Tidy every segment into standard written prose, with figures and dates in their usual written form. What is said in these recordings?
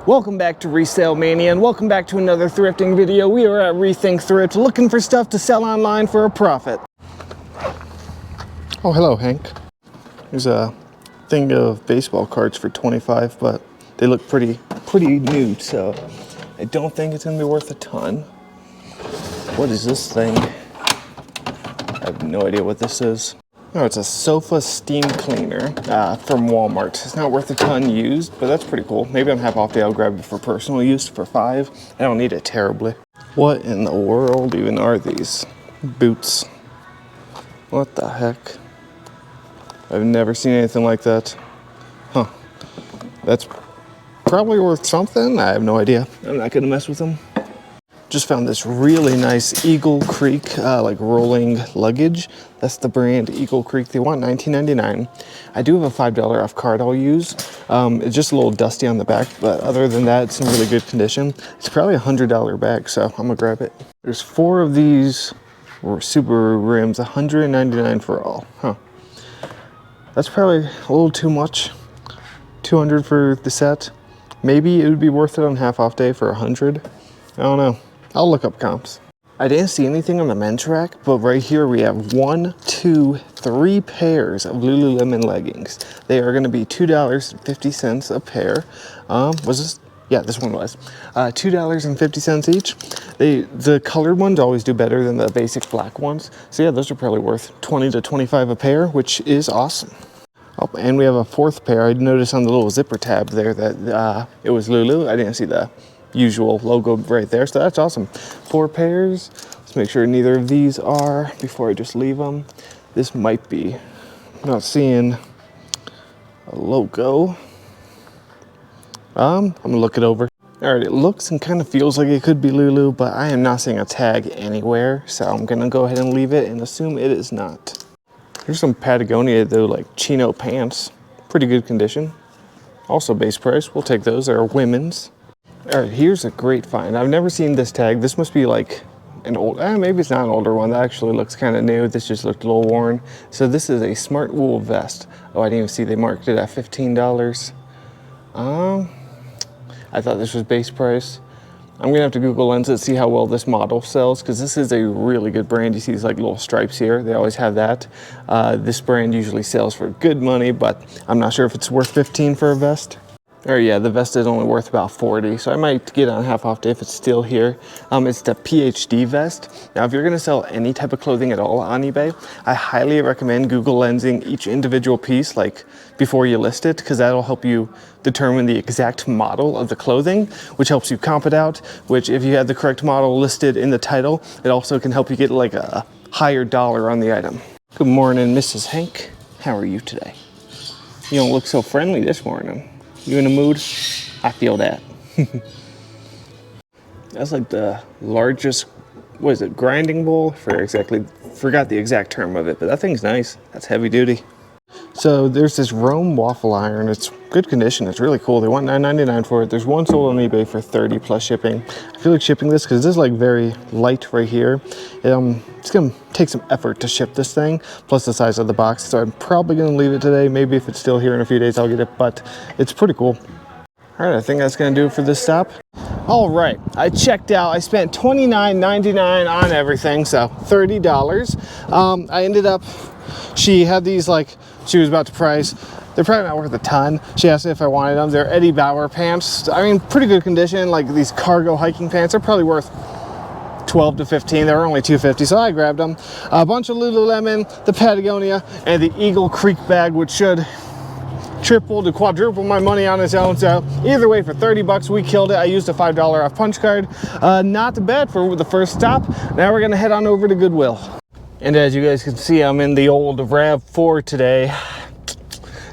Welcome back to Resale Mania and welcome back to another thrifting video. We are at Rethink Thrift looking for stuff to sell online for a profit. Oh, hello, Hank. There's a thing of baseball cards for $25, but they look pretty new, so I don't think it's gonna be worth a ton. What is this thing? I have no idea what this is. Oh, it's a sofa steam cleaner from Walmart. It's not worth a ton used, but that's pretty cool. Maybe on half off day I'll grab it for personal use for $5. I don't need it terribly. What in the world even are these? Boots. What the heck? I've never seen anything like that. Huh. That's probably worth something. I have no idea. I'm not gonna mess with them. Just found this really nice Eagle Creek like rolling luggage. That's the brand Eagle Creek. They want $19.99. I do have a $5 off card I'll use. It's just a little dusty on the back, but other than that, it's in really good condition. It's probably a $100 bag, so I'm gonna grab it. There's 4 of these Subaru rims, $199 for all. Huh. That's probably a little too much. $200 for the set. Maybe it would be worth it on half off day for $100. I don't know. I'll look up comps. I didn't see anything on the men's rack, but right here we have 1, 2, 3 pairs of Lululemon leggings. They are going to be $2.50 a pair. Was this? Yeah, this one was. $2.50 each. The colored ones always do better than the basic black ones. So yeah, those are probably worth $20 to $25 a pair, which is awesome. Oh, and we have a 4th pair. I noticed on the little zipper tab there that it was Lulu. I didn't see the usual logo right there, so that's awesome. 4 pairs. Let's make sure neither of these are before I just leave them. This might be. I'm not seeing a logo. I'm gonna look it over. All right, it looks and kind of feels like it could be Lulu, but I am not seeing a tag anywhere, so I'm gonna go ahead and leave it and assume it is not. Here's some Patagonia though, like chino pants. Pretty good condition. Also base price, we'll take those. They're women's. All right, here's a great find. I've never seen this tag. This must be like an old, maybe it's not an older one. That actually looks kind of new. This just looked a little worn. So this is a smart wool vest. Oh, I didn't even see they marked it at $15. I thought this was base price. I'm gonna have to Google Lens it, see how well this model sells, because this is a really good brand. You see these like little stripes here. They always have that. This brand usually sells for good money, but I'm not sure if it's worth $15 for a vest. Or yeah, the vest is only worth about $40, so I might get on half off day if it's still here. It's the PhD vest. Now, if you're gonna sell any type of clothing at all on eBay, I highly recommend Google Lensing each individual piece, like before you list it, because that'll help you determine the exact model of the clothing, which helps you comp it out, which if you have the correct model listed in the title, it also can help you get like a higher dollar on the item. Good morning, Mrs. Hank. How are you today? You don't look so friendly this morning. You in a mood? I feel that. That's like the largest, what is it, grinding bowl? Forgot the exact term of it, but that thing's nice. That's heavy duty. So there's this Rome waffle iron. It's good condition. It's really cool. They want $9.99 for it. There's one sold on eBay for $30 plus shipping. I feel like shipping this, because this is like very light right here. It's gonna take some effort to ship this thing, plus the size of the box. So I'm probably gonna leave it today. Maybe if it's still here in a few days, I'll get it, but it's pretty cool. All right, I think that's gonna do it for this stop. All right, I checked out. I spent $29.99 on everything, so $30. I ended up, she had these like, she was about to price. They're probably not worth a ton. She asked me if I wanted them. They're Eddie Bauer pants. I mean, pretty good condition. Like these cargo hiking pants are probably worth $12 to $15. They were only $2.50, so I grabbed them. A bunch of Lululemon, the Patagonia, and the Eagle Creek bag, which should triple to quadruple my money on its own. So either way, for $30 we killed it. I used a $5 off punch card. Not bad for the first stop. Now we're gonna head on over to Goodwill. And as you guys can see, I'm in the old RAV4 today.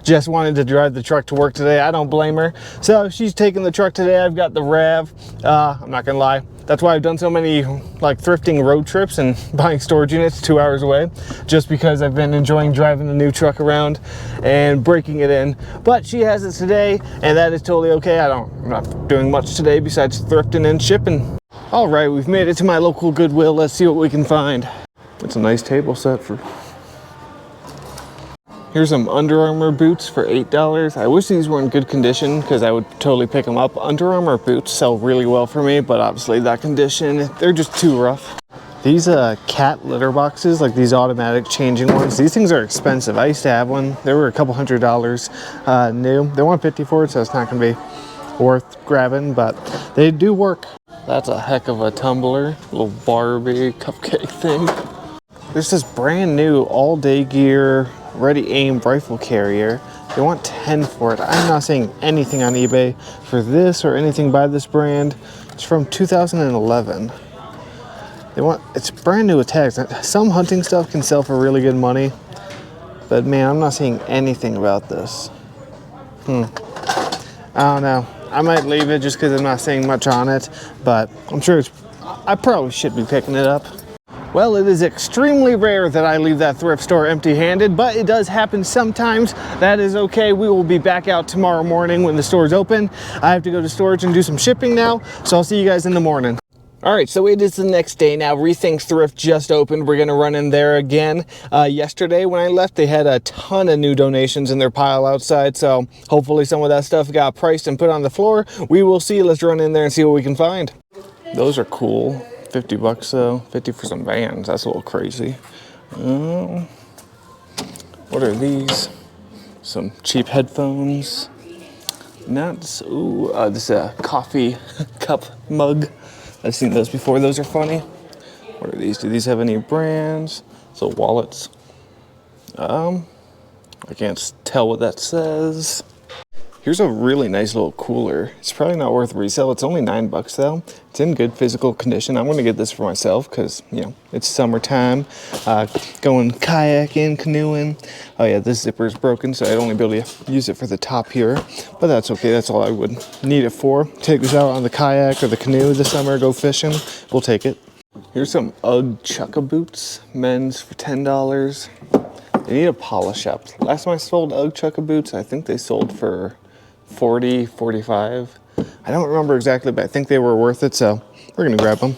Jess wanted to drive the truck to work today. I don't blame her. So she's taking the truck today. I've got the RAV. I'm not gonna lie. That's why I've done so many like thrifting road trips and buying storage units 2 hours away, just because I've been enjoying driving the new truck around and breaking it in. But she has it today, and that is totally okay. I'm not doing much today besides thrifting and shipping. All right, we've made it to my local Goodwill. Let's see what we can find. It's a nice table set for Here's some Under Armour boots for $8. I wish these were in good condition because I would totally pick them up. Under Armour boots sell really well for me, but obviously that condition, they're just too rough. These cat litter boxes, like these automatic changing ones, these things are expensive. I used to have one. They were a couple $100 new. They want $50 for it, so it's not gonna be worth grabbing, but they do work. That's a heck of a tumbler, little Barbie cupcake thing. There's this brand new all day gear ready aim rifle carrier. They want 10 for it. I'm not seeing anything on eBay for this or anything by this brand. It's from 2011. It's brand new with tags. Some hunting stuff can sell for really good money, but man, I'm not seeing anything about this. I don't know. I might leave it just because I'm not seeing much on it, but I'm sure I probably should be picking it up. Well, it is extremely rare that I leave that thrift store empty-handed, but it does happen sometimes. That is okay. We will be back out tomorrow morning when the store is open. I have to go to storage and do some shipping now, so I'll see you guys in the morning. All right, so it is the next day now. Rethink Thrift just opened. We're gonna run in there again. Yesterday when I left, they had a ton of new donations in their pile outside, so hopefully some of that stuff got priced and put on the floor. We will see. Let's run in there and see what we can find. Those are cool. 50 bucks though. 50 for some Vans. That's a little crazy. What are these? Some cheap headphones. Nuts. Ooh, this is a coffee cup mug. I've seen those before. Those are funny. What are these? Do these have any brands? So wallets. I can't tell what that says. Here's a really nice little cooler. It's probably not worth resale. It's only $9 though. It's in good physical condition. I'm gonna get this for myself because, you know, it's summertime. Going kayaking, canoeing. Oh yeah, this zipper is broken, so I'd only be able to use it for the top here. But that's okay, that's all I would need it for. Take this out on the kayak or the canoe this summer, go fishing. We'll take it. Here's some UGG Chukka boots, men's for $10. They need a polish up. Last time I sold UGG Chukka boots, I think they sold for 40, 45. I don't remember exactly, but I think they were worth it, so we're gonna grab them.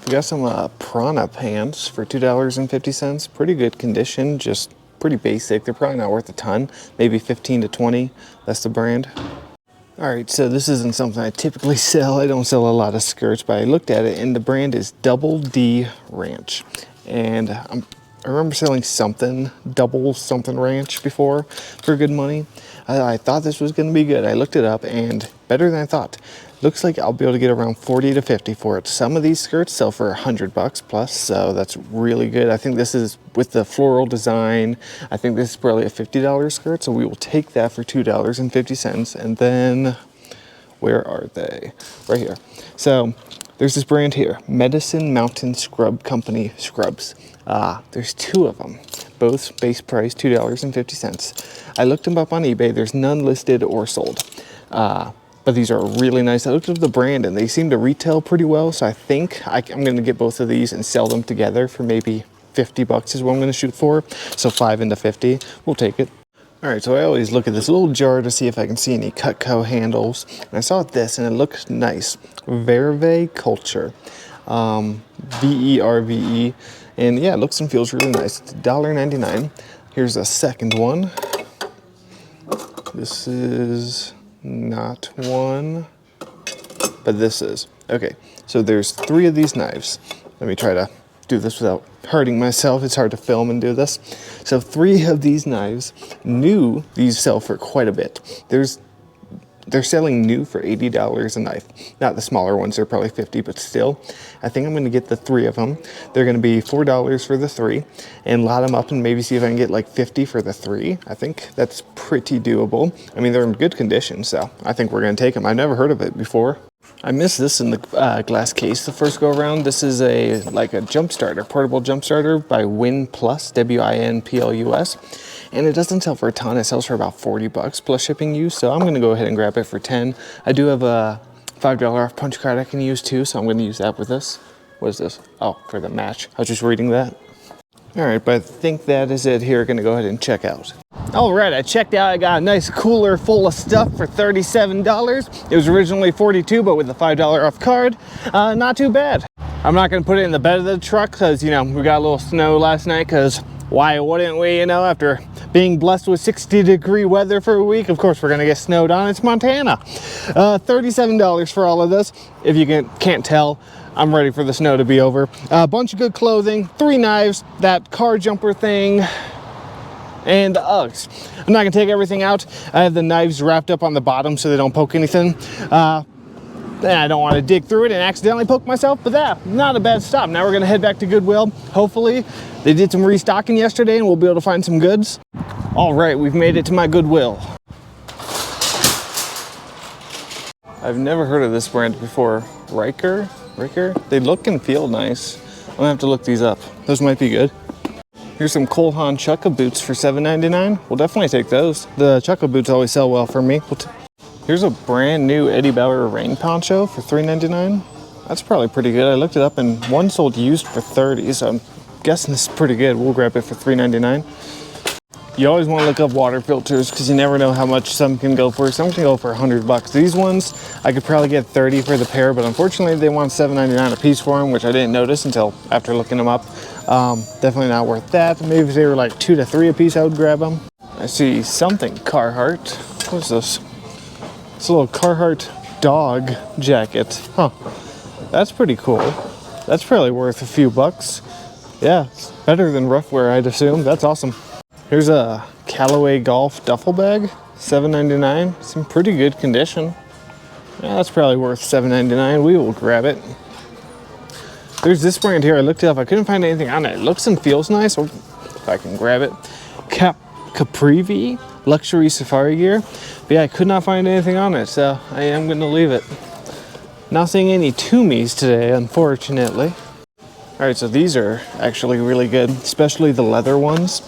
We got some Prana pants for $2.50. Pretty good condition, just pretty basic. They're probably not worth a ton, maybe 15 to 20. That's the brand. All right, so this isn't something I typically sell. I don't sell a lot of skirts, but I looked at it and the brand is Double D Ranch. And I remember selling something, double something ranch before for good money. I thought this was gonna be good. I looked it up and better than I thought. Looks like I'll be able to get around 40 to 50 for it. Some of these skirts sell for $100 plus, so that's really good. I think this is with the floral design. I think this is probably a $50 skirt, so we will take that for $2.50. And then, where are they? Right here. So there's this brand here, Medicine Mountain Scrub Company Scrubs. There's two of them, both base price $2.50. I looked them up on eBay. There's none listed or sold, but these are really nice. I looked at the brand and they seem to retail pretty well, so I think I'm gonna get both of these and sell them together for maybe 50 bucks is what I'm gonna shoot for. So 5 into 50, we'll take it. All right, so I always look at this little jar to see if I can see any Cutco handles. And I saw this and it looks nice. Verve Culture, V-E-R-V-E. And yeah, it looks and feels really nice. It's $1.99. Here's a second one. This is not one, but this is. Okay, so there's 3 of these knives. Let me try to do this without hurting myself. It's hard to film and do this. So 3 of these knives, new, these sell for quite a bit. They're selling new for $80 a knife. Not the smaller ones, they're probably 50, but still. I think I'm gonna get the 3 of them. They're gonna be $4 for the 3 and lot them up and maybe see if I can get like 50 for the 3. I think that's pretty doable. I mean, they're in good condition, so I think we're gonna take them. I've never heard of it before. I missed this in the glass case the first go around. This is like a jump starter, portable jump starter by Win Plus, W-I-N-P-L-U-S. And it doesn't sell for a ton. It sells for about 40 bucks plus shipping use. So I'm gonna go ahead and grab it for 10. I do have a $5 off punch card I can use too, so I'm gonna use that with this. What is this? Oh, for the match. I was just reading that. All right, but I think that is it here. Gonna go ahead and check out. All right, I checked out. I got a nice cooler full of stuff for $37. It was originally $42, but with the $5 off card, not too bad. I'm not gonna put it in the bed of the truck because, you know, we got a little snow last night because why wouldn't we, you know, after being blessed with 60-degree weather for a week. Of course, we're gonna get snowed on. It's Montana. $37 for all of this. If you can't tell, I'm ready for the snow to be over. A bunch of good clothing, 3 knives, that car jumper thing, and the Uggs. I'm not gonna take everything out. I have the knives wrapped up on the bottom so they don't poke anything. I don't want to dig through it and accidentally poke myself, but not a bad stop. Now we're gonna head back to Goodwill. Hopefully they did some restocking yesterday and we'll be able to find some goods. All right, we've made it to my Goodwill. I've never heard of this brand before. Riker? They look and feel nice. I'm gonna have to look these up. Those might be good. Here's some Cole Haan Chukka boots for $7.99. We'll definitely take those. The Chukka boots always sell well for me. Here's a brand new Eddie Bauer rain poncho for $3.99. That's probably pretty good. I looked it up and one sold used for $30, so I'm guessing this is pretty good. We'll grab it for $3.99. You always want to look up water filters because you never know how much some can go for. Some can go for $100. These ones, I could probably get 30 for the pair, but unfortunately they want $7.99 a piece for them, which I didn't notice until after looking them up. Definitely not worth that. Maybe if they were like 2 to 3 a piece, I would grab them. I see something Carhartt. What's this? It's a little Carhartt dog jacket. Huh. That's pretty cool. That's probably worth a few bucks. Yeah, it's better than rough wear, I'd assume. That's awesome. Here's a Callaway Golf duffel bag, $7.99. It's in pretty good condition. Yeah, that's probably worth $7.99. We will grab it. There's this brand here. I looked it up. I couldn't find anything on it. It looks and feels nice. If I can grab it. Caprivi luxury safari gear. But yeah, I could not find anything on it, so I am going to leave it. Not seeing any Tumis today, unfortunately. All right, so these are actually really good, especially the leather ones.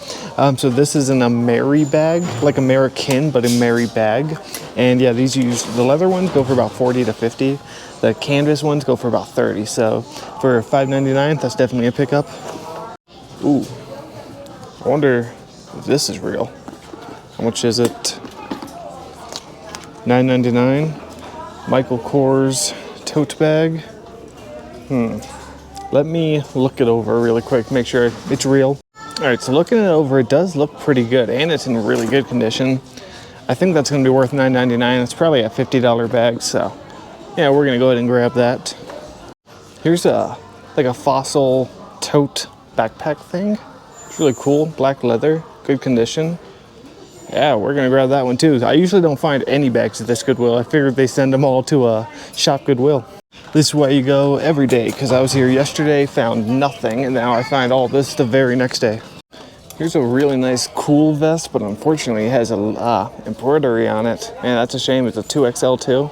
So this is an Ameri bag, like American, but Ameri bag. And yeah, the leather ones go for about 40 to 50. The canvas ones go for about 30. So for $5.99, that's definitely a pickup. Ooh, I wonder if this is real. How much is it? $9.99. Michael Kors tote bag. Let me look it over really quick, make sure it's real. All right, so looking it over, it does look pretty good, and it's in really good condition. I think that's gonna be worth $9.99. It's probably a $50 bag, so yeah, we're gonna go ahead and grab that. Here's like a Fossil tote backpack thing. It's really cool, black leather, good condition. Yeah, we're gonna grab that one too. I usually don't find any bags at this Goodwill. I figured they send them all to Shop Goodwill. This is why you go every day, because I was here yesterday, found nothing, and now I find all this the very next day. Here's a really nice cool vest, but unfortunately it has a embroidery on it. Man, that's a shame. It's a 2XL too.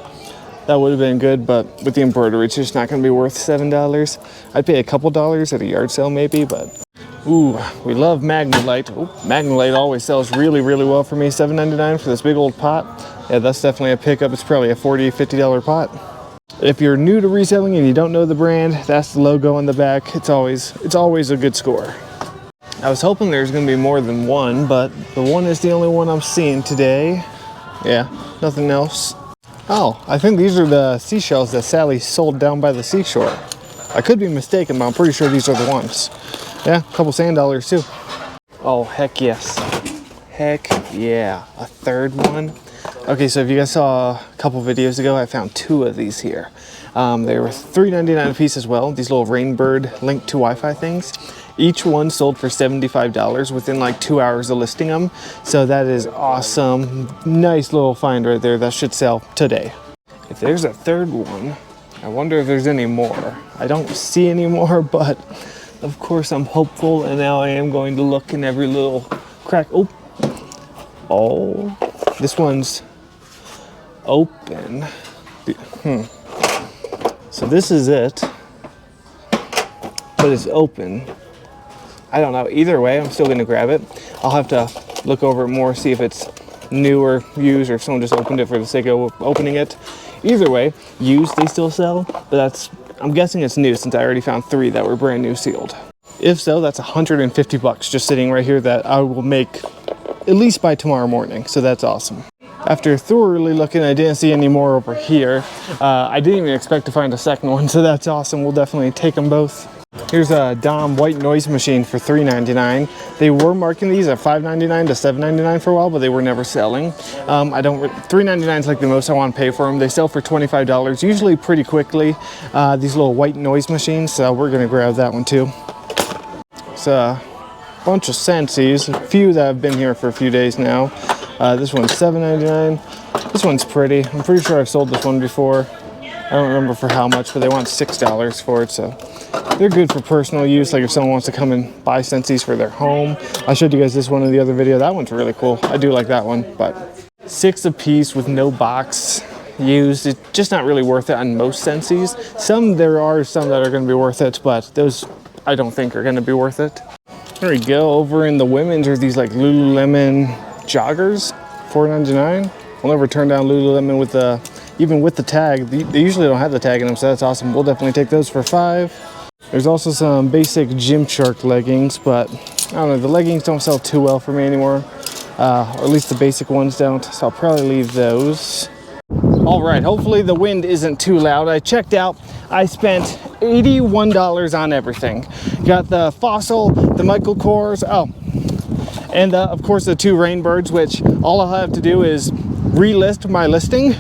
That would have been good, but with the embroidery, it's just not going to be worth $7. I'd pay a couple dollars at a yard sale maybe, but ooh, we love Magnolite. Ooh, Magnolite always sells really, really well for me. $7.99 for this big old pot. Yeah, that's definitely a pickup. It's probably a $40, $50 pot. If you're new to reselling and you don't know the brand, that's the logo on the back. It's always a good score. I was hoping there's gonna be more than one, but the one is the only one I'm seeing today. Yeah, nothing else. Oh, I think these are the seashells that Sally sold down by the seashore. I could be mistaken, but I'm pretty sure these are the ones. Yeah, a couple sand dollars too. Oh, heck yes. Heck yeah, a third one. Okay, so if you guys saw a couple videos ago, I found 2 of these here. They were $3.99 a piece as well. These little Rainbird link to Wi-Fi things. Each one sold for $75 within like 2 hours of listing them. So that is awesome. Nice little find right there. That should sell today. If there's a third one, I wonder if there's any more. I don't see any more, but of course I'm hopeful, and now I am going to look in every little crack. Oh, this one's open. So this is it, but it's open. I don't know. Either way, I'm still going to grab it. I'll have to look over it more, see if it's new or used, or if someone just opened it for the sake of opening it. Either way, used they still sell, but I'm guessing it's new since I already found 3 that were brand new sealed. If so, that's $150 just sitting right here that I will make at least by tomorrow morning. So that's awesome. After thoroughly looking, I didn't see any more over here. I didn't even expect to find a second one, so that's awesome. We'll definitely take them both. Here's a Dom white noise machine for $3.99. They were marking these at $5.99 to $7.99 for a while, but they were never selling. $3.99 is like the most I want to pay for them. They sell for $25, usually pretty quickly. These little white noise machines, so we're gonna grab that one too. It's a bunch of Scentsies, a few that have been here for a few days now. This one's $7.99. This one's pretty. I'm pretty sure I've sold this one before. I don't remember for how much, but they want $6 for it, so they're good for personal use, like if someone wants to come and buy Scentsies for their home. I showed you guys this one in the other video. That one's really cool. I do like that one, but 6 a piece with no box used. It's just not really worth it on most Scentsies. There are some that are going to be worth it, but those I don't think are going to be worth it. There we go. Over in the women's are these like Lululemon joggers, $4.99. We'll never turn down Lululemon with the even with the tag. They usually don't have the tag in them, so that's awesome. We'll definitely take those for $5. There's also some basic Gymshark leggings, but I don't know, the leggings don't sell too well for me anymore, or at least the basic ones don't, so I'll probably leave those. All right, hopefully the wind isn't too loud. I checked out, I spent $81 on everything. Got the Fossil, the Michael Kors, and of course the 2 Rainbirds, which all I'll have to do is relist my listing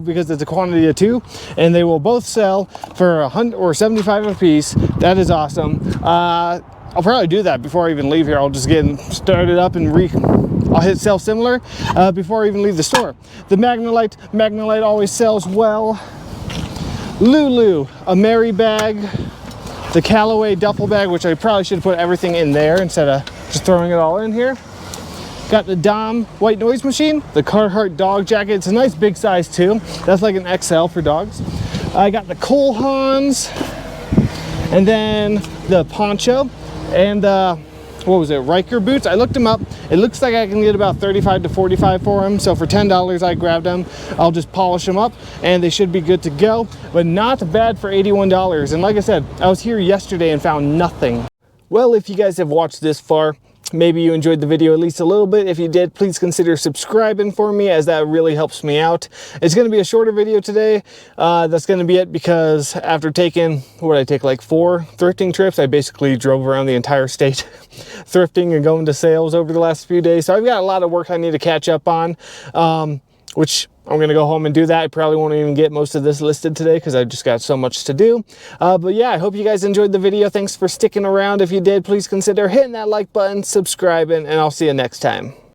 because it's a quantity of 2, and they will both sell for $100 or $75 a piece. That is awesome. I'll probably do that before I even leave here. I'll just get started up and I'll hit sell similar before I even leave the store. The Magnolite always sells well. Lulu, a Mary bag. The Callaway duffel bag, which I probably should have put everything in there instead of just throwing it all in here. Got the Dom white noise machine, the Carhartt dog jacket. It's a nice big size too. That's like an XL for dogs. I got the Cole Haans, and then the poncho, and what was it, Riker boots. I looked them up. It looks like I can get about $35 to $45 for them. So for $10, I grabbed them. I'll just polish them up and they should be good to go, but not bad for $81. And like I said, I was here yesterday and found nothing. Well, if you guys have watched this far, maybe you enjoyed the video at least a little bit. If you did, please consider subscribing for me, as that really helps me out. It's going to be a shorter video today. That's going to be it because after taking, what did I take, like 4 thrifting trips, I basically drove around the entire state thrifting and going to sales over the last few days. So I've got a lot of work I need to catch up on, which I'm going to go home and do that. I probably won't even get most of this listed today because I've just got so much to do. But yeah, I hope you guys enjoyed the video. Thanks for sticking around. If you did, please consider hitting that like button, subscribing, and I'll see you next time.